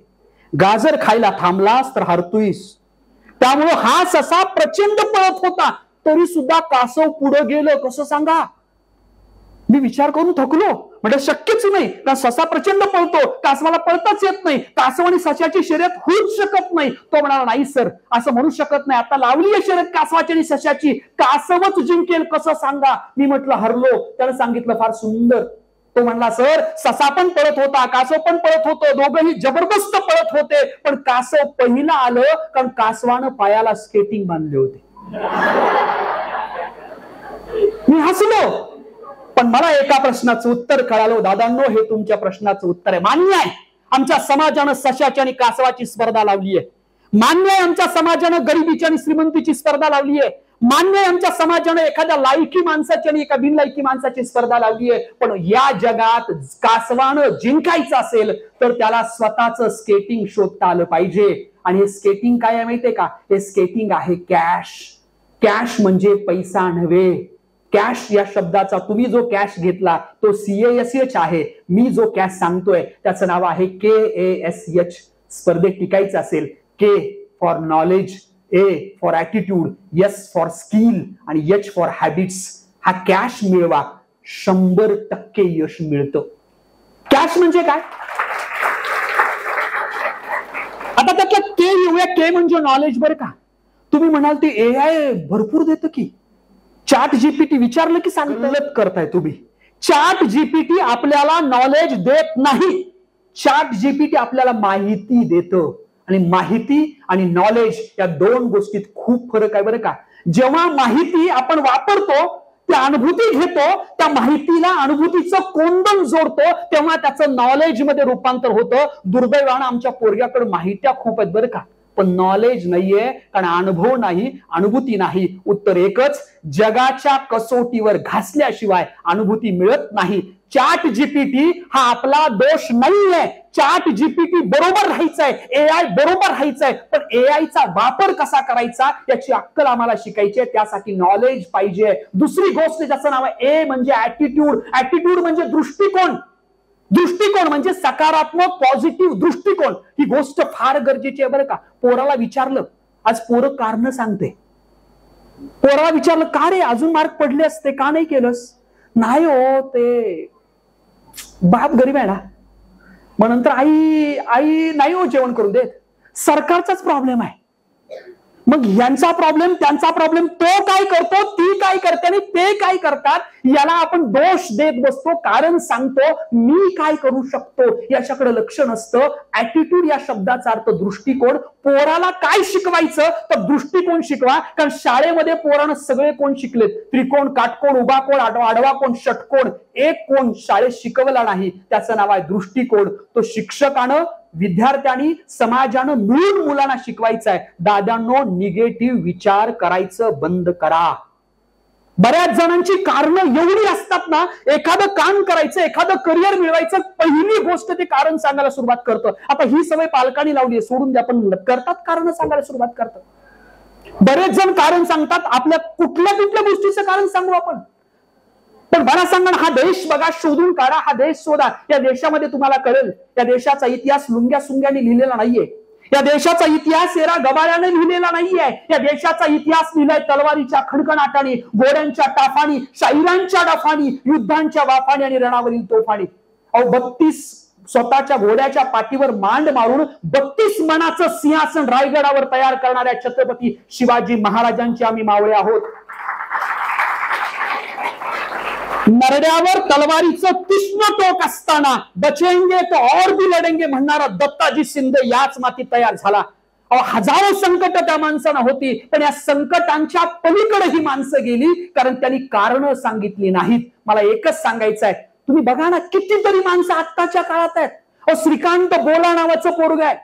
गाजर खायला थांबलास तर हरतोयस. त्यामुळे हा ससा प्रचंड पळत होता तरी सुद्धा कासव पुढे गेलं. कसं सांगा? मी विचार करून थकलो, म्हणजे शक्यच नाही, कारण ससा प्रचंड पळतो, कासवाला पळताच येत नाही, कासव आणि सशाची शर्यत होऊच शकत नाही. तो म्हणाला नाही सर, असं म्हणू शकत नाही, आता लावली आहे शर्यत कासवाची आणि सशाची, कासवच जिंकेल. कसं सांगा? मी म्हटलं हरलो. त्यानं सांगितलं फार सुंदर. तो म्हणला सर, ससा पण पळत होता, कासव पण पळत होतो, दोघंही जबरदस्त पळत होते, पण कासव पहिला आलं कारण कासवानं पायाला स्केटिंग बांधले होते. मी हसलो, पण मला एका प्रश्नाचं उत्तर कळालं. दादांनो, हे तुमच्या प्रश्नाचं उत्तर आहे. मान्य आहे आमच्या समाजानं सशाची आणि कासवाची स्पर्धा लावली आहे. मान्य आहे आमच्या समाजानं गरिबीची आणि श्रीमंतीची स्पर्धा लावली आहे. मान्य आहे आमच्या समाजानं एखाद्या लायकी माणसाची आणि एका बिनलायकी माणसाची स्पर्धा लावली आहे. पण या जगात कासवानं जिंकायचं असेल तर त्याला स्वतःच स्केटिंग शोधता आलं पाहिजे. आणि हे स्केटिंग काय आहे माहितीये का? हे स्केटिंग आहे कॅश. कॅश म्हणजे पैसा नव्हे. कॅश या शब्दाचा तुम्ही जो कॅश घेतला तो CASH आहे. मी जो कॅश सांगतोय त्याचं नाव आहे KASH. स्पर्धेत टिकायचं असेल, K for knowledge, A for attitude, S for skill आणि H फॉर हॅबिट्स. हा कॅश मिळवा, 100% यश मिळतं. कॅश म्हणजे काय? आता त्यातला K येऊया. K म्हणजे नॉलेज, बरं का. तुम्ही म्हणाल ते AI भरपूर देतं की, चॅट GPT विचारलं की सांगत करताय तुम्ही. चॅट GPT आपल्याला नॉलेज देत नाही. चॅट GPT आपल्याला माहिती देतं आणि माहिती आणि नॉलेज या दोन गोष्टीत खूप फरक आहे, बरं का. जेव्हा माहिती आपण वापरतो, त्या अनुभूती घेतो, त्या माहितीला अनुभूतीचं कोंदण जोडतो, तेव्हा त्याचं नॉलेज मध्ये रूपांतर होतं. दुर्दैवानं आमच्या पोरग्याकडे माहित्या खूप आहेत, बरं का, पण नॉलेज नाहीये, कारण अनुभव नाही, अनुभूती नाही. उत्तर एकच, जगाच्या कसोटीवर घासल्याशिवाय अनुभूती मिळत नाही. चॅट GPT हा आपला दोष नाहीये. चॅट GPT बरोबर राहायचंय, AI बरोबर राहायचंय, पण AI चा वापर कसा करायचा याची अक्कल आम्हाला शिकायची आहे. त्यासाठी नॉलेज पाहिजे. दुसरी गोष्ट ज्याचं नाव आहे A म्हणजे ऍटिट्यूड. ऍटिट्यूड म्हणजे दृष्टिकोन. दृष्टिकोन म्हणजे सकारात्मक पॉझिटिव्ह दृष्टिकोन. ही गोष्ट फार गरजेची आहे, बरं का. पोराला विचारलं, आज पोरं कारण सांगते, पोराला विचारलं का रे अजून मार्क पडले असते, का नाही केलंस? नाही हो, ते बाप गरीब आहे ना. मग नंतर आई नाही हो जेवण करून देत. सरकारचाच प्रॉब्लेम आहे. मग यांचा प्रॉब्लेम, त्यांचा प्रॉब्लेम, तो काय करतो, ती काय करते आणि ते काय करतात, याला आपण दोष देत बसतो, कारण सांगतो, मी काय करू शकतो याच्याकडे लक्ष नसतं. ऍटिट्यूड या शब्दाचा अर्थ दृष्टिकोन. पोराला काय शिकवायचं तर दृष्टिकोन शिकवा, कारण शाळेमध्ये पोरानं सगळे कोण शिकलेत, त्रिकोण, काटकोण, उभा कोण, आडवा कोण, षटकोण. एक कोण शाळेत शिकवला नाही, त्याचं नाव आहे दृष्टिकोन. तो शिक्षकानं, विद्यार्थ्यांनी, समाजानं मिळून मुलांना शिकवायचं आहे. दादांनो, निगेटिव्ह विचार करायचं बंद करा. बऱ्याच जणांची कारणं एवढी असतात ना, एखादं काम करायचं, एखादं करिअर मिळवायचं, पहिली गोष्ट ते कारण सांगायला सुरुवात करतं. आता ही सवय पालकांनी लावली आहे, सोडून द्या, पण करतात, कारण सांगायला सुरुवात करतात. बरेच जण कारण सांगतात. आपल्या कुठल्या गोष्टीचं कारण सांगू आपण? पण मला सांगा हा देश बघा, शोधून काढा, हा देश शोधा. या देशामध्ये तुम्हाला कळेल या देशाचा इतिहास लुंग्या सुंग्याने लिहिलेला नाहीये. या देशाचा इतिहास एरा गबाळ्याने लिहिलेला नाहीये. या देशाचा इतिहास लिहिलाय तलवारीच्या खणखणाटाने, घोड्यांच्या टाफानी, शाहिरांच्या डाफानी, युद्धांच्या वाफानी आणि रणावरील तोफानी. 32 स्वतःच्या घोड्याच्या पाठीवर मांड मारून 32 मनाचं सिंहासन रायगडावर तयार करणाऱ्या छत्रपती शिवाजी महाराजांचे आम्ही मावळे आहोत. नरड्यावर तलवारीचं तीक्ष्ण टोक असताना बचेंगे तो और भी लढेंगे म्हणणारा दत्ताजी शिंदे याच माती तयार झाला. हजारो संकट त्या माणसांना होती, पण या संकटांच्या पलीकडे ही माणसं गेली, कारण त्यांनी कारण सांगितली नाहीत. मला एकच सांगायचं आहे, तुम्ही बघा ना कितीतरी माणसं आत्ताच्या काळात आहेत. श्रीकांत बोला नावाचं पोरग आहे,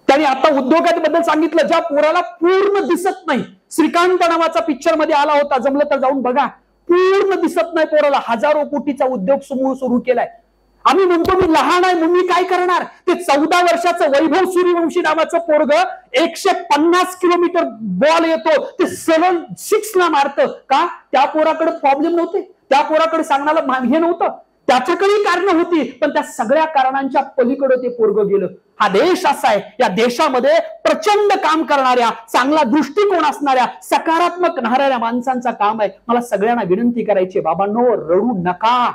त्यांनी आता उद्योगाबद्दल सांगितलं ज्या पोराला पूर्ण दिसत नाही. श्रीकांत नावाचा पिक्चर मध्ये आला होता, जमलं तर जाऊन बघा. पूर्ण दिसत नाही पोराला, हजारो कोटीचा उद्योग समूह सुरू केलाय. आम्ही म्हणतो मी लहान आहे म्हणून मी काय करणार. ते 14 वर्षाचं वैभव सूर्यवंशी नावाचं पोरग 150 किलोमीटर बॉल येतो ते सरळ 6 ला मारतं. का? त्या पोराकडे प्रॉब्लेम नव्हते, त्या पोराकडे सांगण्याला हे नव्हतं, त्याच्याकडे कारण होती, पण त्या सगळ्या कारणांच्या पलीकडे ते पोरग गेलं. हा देश असा आहे, या देशामध्ये प्रचंड काम करणाऱ्या, चांगला दृष्टिकोन असणाऱ्या, सकारात्मक राहणाऱ्या माणसांचा काम आहे. मला सगळ्यांना विनंती करायची, बाबांनो रडू नका,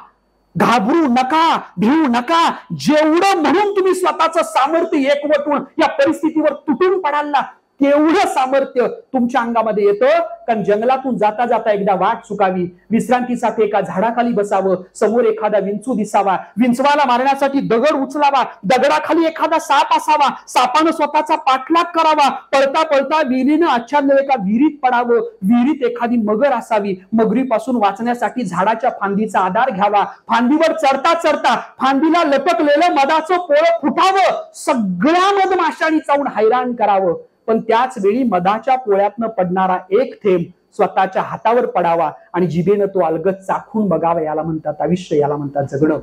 घाबरू नका, भिवू नका. जेवढं म्हणून तुम्ही स्वतःचं सामर्थ्य एकवटून या परिस्थितीवर तुटून पडाल ना, तेवढं सामर्थ्य तुमच्या अंगामध्ये येतं. कारण जंगलातून जाता जाता एकदा वाट चुकावी, विश्रांतीसाठी एका झाडाखाली बसावं, समोर एखादा विंचू दिसावा, विंचवाला मारण्यासाठी दगड उचलावा, दगडाखाली एखादा साप असावा, सापानं स्वतःचा पाठलाग करावा, पळता पळता विहिरीनं आच्छादलेल्या एका विहिरीत पडावं, विहिरीत एखादी मगर असावी, मगरीपासून वाचण्यासाठी झाडाच्या फांदीचा आधार घ्यावा, फांदीवर चढता चढता फांदीला लटकलेलं मधाचं पोळं फुटावं, सगळ्या मधमाशांनी चावून हैराण करावं. पण त्याच वेळी मधाच्या पोळ्यातनं पडणारा एक थेंब स्वतःच्या हातावर पडावा आणि जिभेनं तो अलगद चाखून बघावा. याला म्हणतात आयुष्य, याला म्हणतात जगणं.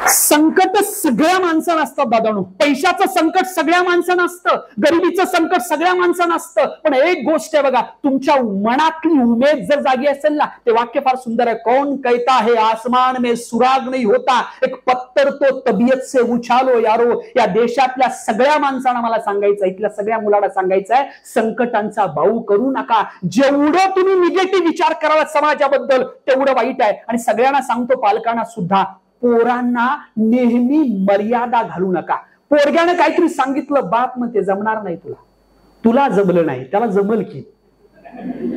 संकट सगळ्या माणसांना असतं दादांनो. पैशाचं संकट सगळ्या माणसांना असतं, गरिबीचं संकट सगळ्या माणसांना असतं. पण एक गोष्ट आहे बघा, तुमच्या मनातली उमेद जर जागी असेल ना, ते वाक्य फार सुंदर आहे. कौन कहता है आसमान में सुराग नहीं होता, एक पत्थर तो तबीयत से उछालो यारो. या देशातल्या सगळ्या माणसांना मला सांगायचं, इथल्या सगळ्या मुलांना सांगायचं आहे, संकटांचा भाऊ करू नका. जेवढं तुम्ही निगेटिव्ह विचार कराल समाजाबद्दल तेवढं वाईट आहे. आणि सगळ्यांना सांगतो, पालकांना सुद्धा, पोरांना नेहमी मर्यादा घालू नका. पोरग्याने काहीतरी सांगितलं, बाप मग ते जमणार नाही, तुला जमलं नाही, त्याला जमल की.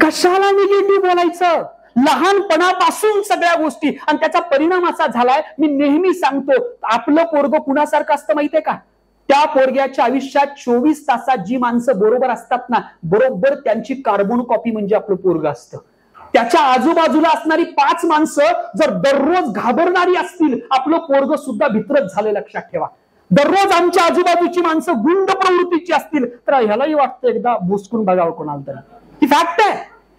कशाला निगेटिव्ह बोलायचं? लहानपणापासून सगळ्या गोष्टी, आणि त्याचा परिणाम असा झालाय, मी नेहमी सांगतो, आपलं पोरग कुणासारखं असतं माहितीये का? त्या पोरग्याच्या आयुष्यात 24 तासात जी माणसं बरोबर असतात ना, बरोबर त्यांची कार्बन कॉपी म्हणजे आपलं पोरग असतं. त्याच्या आजूबाजूला असणारी 5 माणसं जर दररोज घाबरणारी असतील, आपलं पोरग सुद्धा भित्रच झालं, लक्षात ठेवा. दररोज आमच्या आजूबाजूची माणसं गुंड प्रवृत्तीची असतील तर ह्यालाही वाटतं एकदा भुसकून बघावं कोणाला तरी. ही फॅक्ट आहे.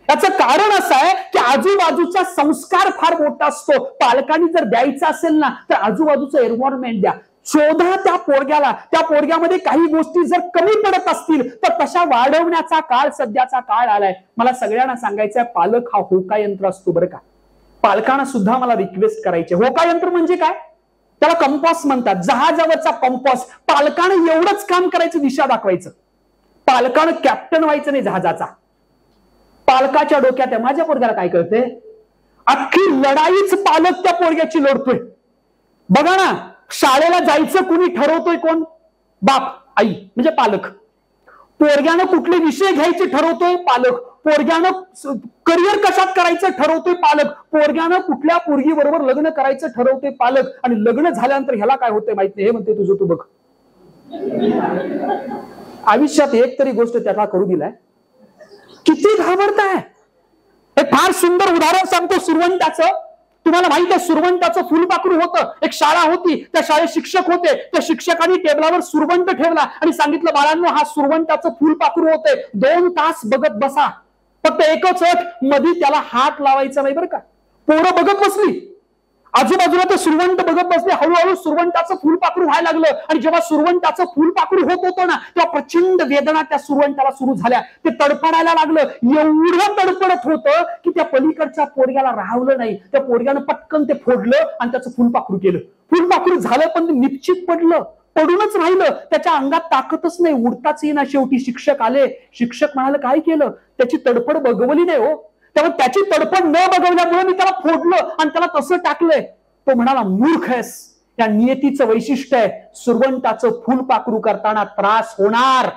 याचं कारण असं आहे की आजूबाजूचा संस्कार फार मोठा असतो. पालकांनी जर द्यायचा असेल ना, तर आजूबाजूचं एन्व्हायरमेंट द्या. शोधा त्या पोरग्याला, त्या पोरग्यामध्ये काही गोष्टी जर कमी पडत असतील तर तशा वाढवण्याचा काळ सध्याचा काळ आलाय. मला सगळ्यांना सांगायचं आहे, पालक हा होका यंत्र असतो बरं का. पालकांना सुद्धा मला रिक्वेस्ट करायची, होका यंत्र म्हणजे काय? त्याला कंपॉस म्हणतात, जहाजावरचा कंपॉस. पालकानं एवढंच काम करायचं, दिशा दाखवायचं. पालकानं कॅप्टन व्हायचं नाही जहाजाचा. पालकाच्या डोक्यात आहे, माझ्या पोरग्याला काय कळते? अख्खी लढाईच पालक त्या पोरग्याची लढतोय. बघा ना, शाळेला जायचं कुणी ठरवतोय? कोण? बाप, आई म्हणजे पालक. पोरग्यानं कुठले विषय घ्यायचे ठरवतोय? पालक. पोरग्यानं करिअर कशात करायचं ठरवतोय? पालक. पोरग्यानं कुठल्या पोरगी बरोबर लग्न करायचं ठरवतोय? पालक. आणि लग्न झाल्यानंतर ह्याला काय होतंय माहित नाही, हे म्हणते तुझं तू बघ. आयुष्यात एक तरी गोष्ट त्याला करू दिलाय, किती घाबरताय. एक फार सुंदर उदाहरण सांगतो सुरवंटाचं. तुम्हाला माहित आहे, सुरवंटाचं फुलपाखरू होतं. एक शाळा होती, त्या शाळेत शिक्षक होते. त्या शिक्षकांनी टेबलावर सुरवंट ठेवला आणि सांगितलं, बाळांनो हा सुरवंटाचं फुलपाखरू होते, 2 तास बघत बसा. फक्त एकच अट, मध्ये त्याला हात लावायचा नाही बरं का. पोरं बघत बसली. आजूबाजूला ते सुरवंट बघत बसले. हळूहळू सुरवंटाचं फुलपाखरू व्हायला लागलं. आणि जेव्हा सुरवंटाचं फुलपाखरू होत होतं ना, तेव्हा प्रचंड वेदना त्या सुरवंटाला सुरू झाल्या. ते तडफडायला लागलं. एवढं तडफडत होतं की त्या पलीकडच्या पोरग्याला राहवलं नाही. त्या पोरग्यानं पटकन ते फोडलं आणि त्याचं फुलपाखरू केलं. फुलपाखरू झालं, पण ते निश्चित पडलं, पडूनच राहिलं. त्याच्या अंगात ताकदच नाही, उडताच येईना. शेवटी शिक्षक आले. शिक्षक म्हणाले, काय केलं? त्याची तडफड बघवली नाही हो. त्यामुळे त्याची तडफड न बघवल्यामुळे मी त्याला फोडलं आणि त्याला तसं टाकलंय. तो म्हणाला, मूर्ख आहेस. या नियतीचं वैशिष्ट्य आहे. सुरवंटाचं फुलपाखरू करताना त्रास होणार,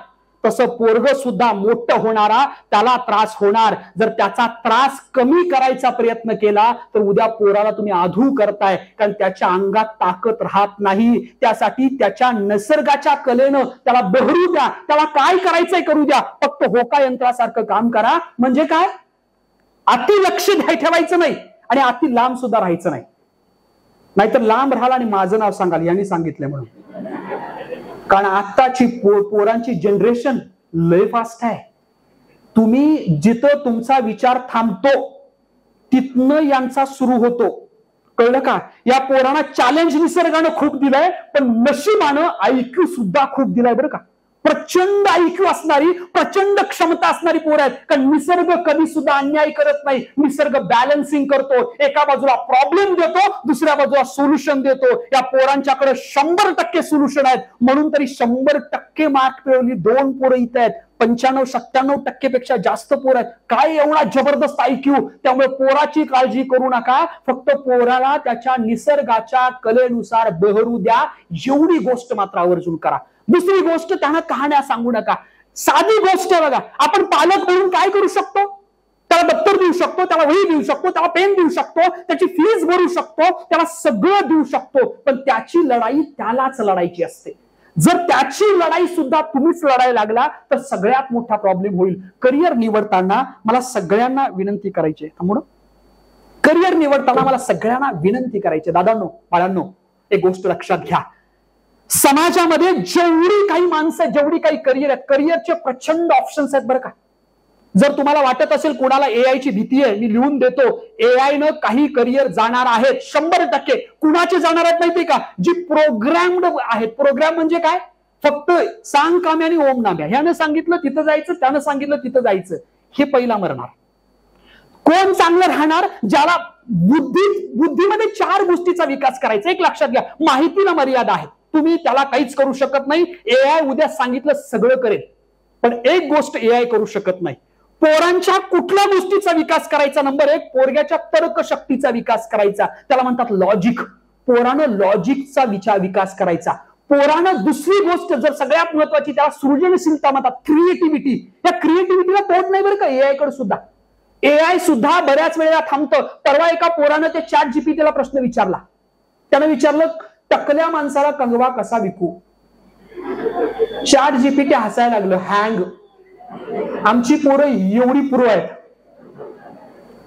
तसं पोरग सुद्धा मोठं होणारा त्याला त्रास होणार. जर त्याचा त्रास कमी करायचा प्रयत्न केला तर उद्या पोराला तुम्ही आधू करताय, कारण त्याच्या अंगात ताकद राहत नाही. त्यासाठी त्याच्या निसर्गाच्या कलेनं त्याला बहरू द्या. त्याला काय करायचंय करू द्या. फक्त होका यंत्रासारखं काम करा. म्हणजे काय? अति लक्ष ठेवायचं नाही आणि अति लांब सुद्धा राहायचं नाही. नाहीतर लांब राहाल आणि माझं नाव सांगाल यांनी सांगितलं म्हणून. कारण आत्ताची पोरांची जनरेशन लय फास्ट आहे. तुम्ही जिथं तुमचा विचार थांबतो तिथनं यांचा सुरू होतो. कळलं का? या पोरांना चॅलेंज निसर्गानं खूप दिलंय, पण नशिबानं IQ सुद्धा खूप दिलाय बरं का. प्रचंड IQ असणारी, प्रचंड क्षमता असणारी पोरं आहेत. कारण निसर्ग कधी सुद्धा अन्याय करत नाही. निसर्ग बॅलन्सिंग करतो. एका बाजूला प्रॉब्लेम देतो, दुसऱ्या बाजूला सोल्युशन देतो. या पोरांच्याकडे 100% सोल्युशन आहेत. म्हणून तरी 100% मार्क मिळवली 2 पोरं इथं आहेत. 95-97% पेक्षा जास्त पोर आहेत. काय एवढा जबरदस्त IQ. त्यामुळे पोराची काळजी करू नका. फक्त पोराला त्याच्या निसर्गाच्या कलेनुसार बहरू द्या. एवढी गोष्ट मात्र आवर्जून करा. दुसरी गोष्ट, त्यांना कहाण्या सांगू नका. साधी गोष्ट आहे बघा. आपण पालक म्हणून काय करू शकतो? त्याला दप्तर देऊ शकतो, त्याला वही देऊ शकतो, त्याला पेन देऊ शकतो, त्याची फीस भरू शकतो, त्याला सगळं देऊ शकतो. पण त्याची लढाई त्यालाच लढायची असते. जर त्याची लढाई सुद्धा तुम्हीच लढायला लागला तर सगळ्यात मोठा प्रॉब्लेम होईल. करिअर निवडताना मला सगळ्यांना विनंती करायची आहे. त्यामुळं करिअर निवडताना मला सगळ्यांना विनंती करायची, दादांनो, बाळांनो, एक गोष्ट लक्षात घ्या. समाजामध्ये जेवढी काही माणसं, जेवढी काही करिअर आहेत, करिअरचे प्रचंड ऑप्शन्स आहेत बरं का. जर तुम्हाला वाटत असेल कोणाला AI ची भीती आहे, मी लिहून देतो, AI न काही करिअर जाणार आहेत 100%. कुणाचे जाणार आहेत माहितीये का? जी प्रोग्राम्ड आहेत. प्रोग्राम म्हणजे काय? फक्त सांग काम्या आणि ओम नाम्या. ह्यानं सांगितलं तिथं जायचं, त्यानं सांगितलं तिथं जायचं. हे पहिला मरणार. कोण चांगलं राहणार? ज्याला बुद्धीमध्ये 4 गोष्टीचा विकास करायचा. एक लक्षात घ्या, माहितीला मर्यादा आहे. तुम्ही त्याला काहीच करू शकत नाही. AI उद्या सांगितलं सगळं करेल, पण एक गोष्ट AI करू शकत नाही. पोरांच्या कुठल्या गोष्टीचा विकास करायचा? नंबर 1, पोरग्याच्या तर्कशक्तीचा विकास करायचा. त्याला म्हणतात लॉजिक. पोरानं लॉजिकचा विकास करायचा. पोरानं दुसरी गोष्ट, जर सगळ्यात महत्वाची, त्याला सृजनशीलता म्हणतात, क्रिएटिव्हिटी. या क्रिएटिव्हिटीला तोड नाही बरं का AI कडे सुद्धा. AI सुद्धा बऱ्याच वेळेला थांबतं. परवा एका पोरानं ते ChatGPT ला प्रश्न विचारला. त्यानं विचारलं, टकल्या माणसाला कंगवा कसा विकू? ChatGPT हसायला लागलं. हँग. आमची पोरं एवढी प्रो आहेत.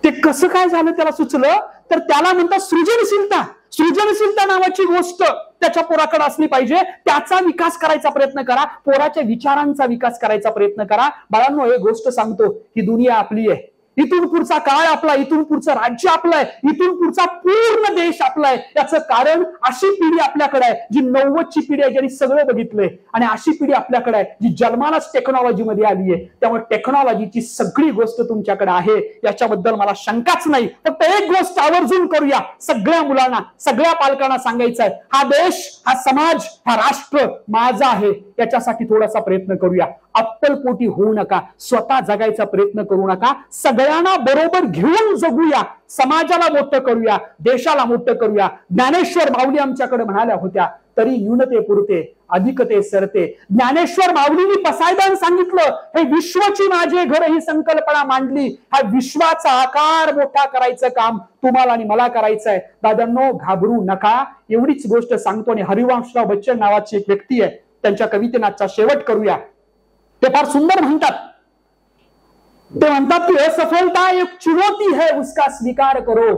ते कसं काय झालं त्याला सुचलं, तर त्याला म्हणतात सृजनशीलता. सृजनशीलता नावाची गोष्ट त्याच्या पोराकडे असली पाहिजे. त्याचा विकास करायचा प्रयत्न करा. पोराच्या विचारांचा विकास करायचा प्रयत्न करा. बाळांनो, एक गोष्ट सांगतो, ही दुनिया आपली आहे. इथून पुढचा काळ आपला, इथून पुढचं राज्य आपलं आहे, इथून पुढचा पूर्ण देश आपला आहे. याचं कारण अशी पिढी आपल्याकडे आहे जी 90ची पिढी आहे, ज्यांनी सगळं बघितलंय. आणि अशी पिढी आपल्याकडे आहे जी जन्मालाच टेक्नॉलॉजी मध्ये आली आहे. त्यामुळे टेक्नॉलॉजीची सगळी गोष्ट तुमच्याकडे आहे, याच्याबद्दल मला शंकाच नाही. फक्त एक गोष्ट आवर्जून करूया, सगळ्या मुलांना, सगळ्या पालकांना सांगायचं आहे, हा देश, हा समाज, हा राष्ट्र माझा आहे. याच्यासाठी थोडासा प्रयत्न करूया. अप्पलपोटी होऊ नका. स्वतः जगायचा प्रयत्न करू नका. सगळ्यांना बरोबर घेऊन जगूया. समाजाला मोठं करूया, देशाला मोठं करूया. ज्ञानेश्वर माऊली आमच्याकडे म्हणाल्या होत्या, तरी न्यूनते पुरते अधिकते सरते. ज्ञानेश्वर माऊलींनी पसायदान सांगितलं, हे विश्वची माझे घर ही संकल्पना मांडली. हा विश्वाचा आकार मोठा करायचं काम तुम्हाला आणि मला करायचं आहे. दादांनो, घाबरू नका. एवढीच गोष्ट सांगतो. आणि हरिवंशराव बच्चन नावाची एक व्यक्ती आहे, त्यांच्या कवितेनाचा शेवट करूया. ते फार सुंदर म्हणतात. ते म्हणतात की असफलता एक चुनौती है, उसका स्वीकार करो.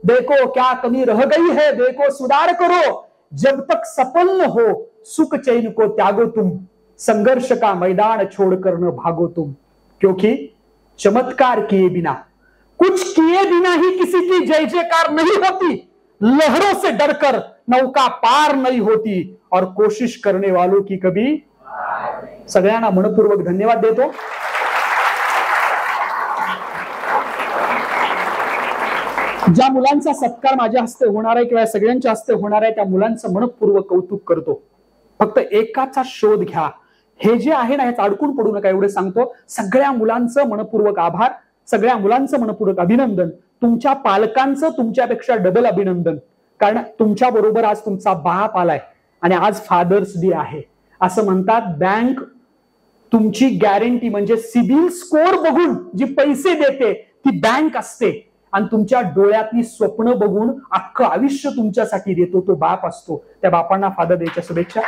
देखो क्या कमी रह गई है, देखो सुधार करो. जब तक सफल न हो सुख चैन को त्यागो तुम. संघर्ष का मैदान छोड़कर न भागो तुम. क्योंकि चमत्कार किए बिना, कुछ किए बिना ही किसी की जय जयकार नहीं होती. लहरों से डरकर नौका पार नहीं होती और कोशिश करने वालों की कभी। सगळ्यांना मनपूर्वक धन्यवाद देतो. ज्या मुलांचा सत्कार माझ्या हस्ते होणार आहे किंवा सगळ्यांच्या हस्ते होणार आहे त्या मुलांचं मनपूर्वक कौतुक करतो. फक्त एकाचा शोध घ्या. हे जे आहे ना ह्यात अडकून पडू नका एवढे सांगतो. सगळ्या मुलांचं मनपूर्वक आभार, सगळ्या मुलांचं मनपूर्वक अभिनंदन. तुमच्या पालकांचं तुमच्यापेक्षा डबल अभिनंदन, कारण तुमच्या बरोबर आज तुमचा बाप आलाय आणि आज फादर्स डे आहे. असं म्हणतात बँक तुमची गॅरंटी म्हणजे सिबिल स्कोर बघून जी पैसे देते ती बँक असते, आणि तुमच्या डोळ्यातली स्वप्न बघून अख्खं आयुष्य तुमच्यासाठी देतो तो बाप असतो. त्या बापांना फादर डेच्या शुभेच्छा.